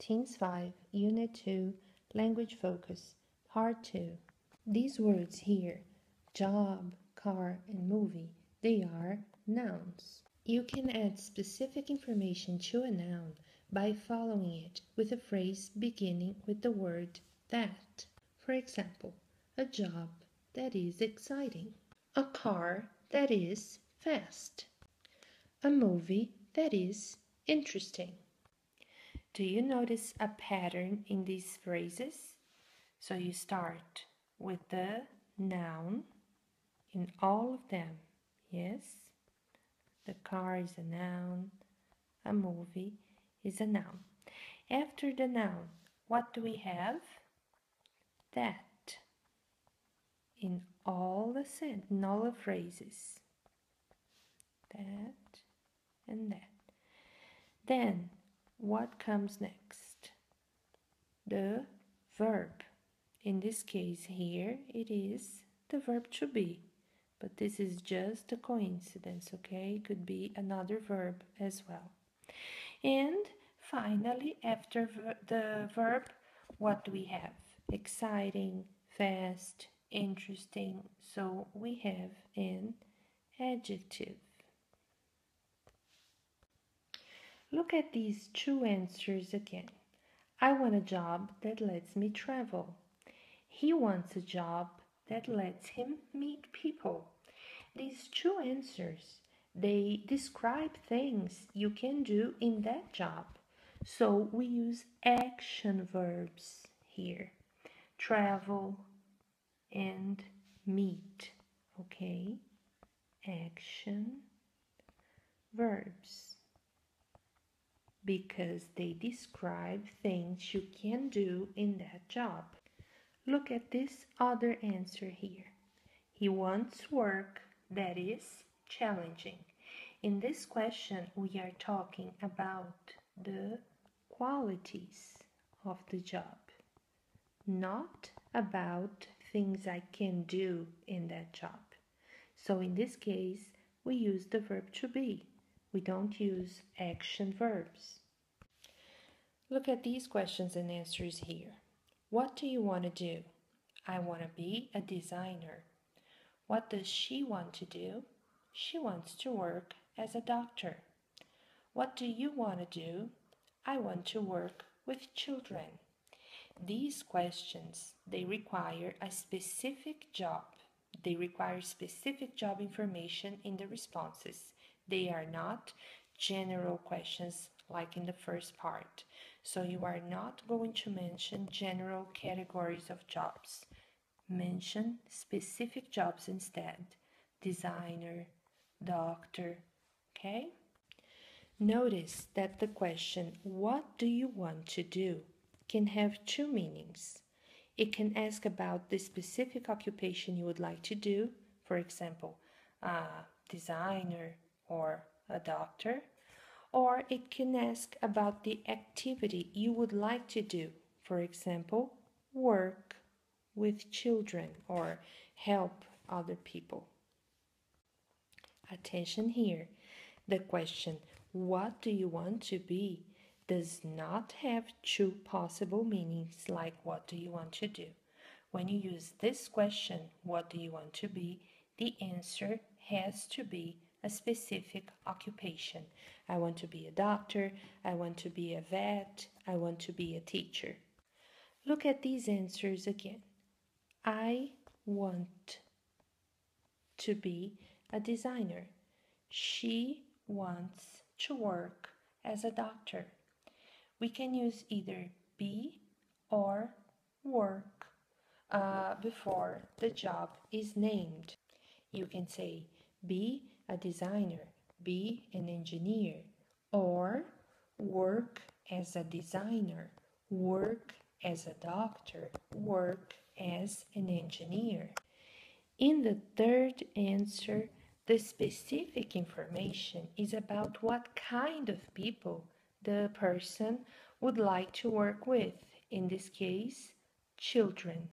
Teens 5, Unit 2, Language Focus, Part 2. These words here, job, car, and movie, they are nouns. You can add specific information to a noun by following it with a phrase beginning with the word that. For example, a job that is exciting. A car that is fast. A movie that is interesting. Do you notice a pattern in these phrases? So you start with the noun in all of them. Yes, the car is a noun, a movie is a noun. After the noun, what do we have? That in all the phrases. That and that. Then what comes next? The verb. In this case here, it is the verb to be. But this is just a coincidence, okay? It could be another verb as well. And finally, after the verb, what do we have? Exciting, fast, interesting. So we have an adjective. Look at these two answers again. I want a job that lets me travel. He wants a job that lets him meet people. These two answers, they describe things you can do in that job. So we use action verbs here. Travel and meet. Okay? Action verbs. Because they describe things you can do in that job. Look at this other answer here. He wants work that is challenging. In this question, we are talking about the qualities of the job, not about things I can do in that job. So in this case, we use the verb to be. We don't use action verbs. Look at these questions and answers here. What do you want to do? I want to be a designer. What does she want to do? She wants to work as a doctor. What do you want to do? I want to work with children. These questions, they require a specific job. They require specific job information in the responses. They are not general questions like in the first part. So you are not going to mention general categories of jobs. Mention specific jobs instead. Designer, doctor, okay? Notice that the question, what do you want to do, can have two meanings. It can ask about the specific occupation you would like to do, for example, a designer or a doctor, or it can ask about the activity you would like to do, for example, work with children or help other people. Attention here. The question, what do you want to be, does not have two possible meanings like what do you want to do. When you use this question, what do you want to be, the answer has to be a specific occupation. I want to be a doctor, I want to be a vet, I want to be a teacher. Look at these answers again. I want to be a designer. She wants to work as a doctor. We can use either be or work before the job is named. You can say be a designer, be an engineer, or work as a designer, work as a doctor, work as an engineer. In the third answer, the specific information is about what kind of people the person would like to work with. In this case, children.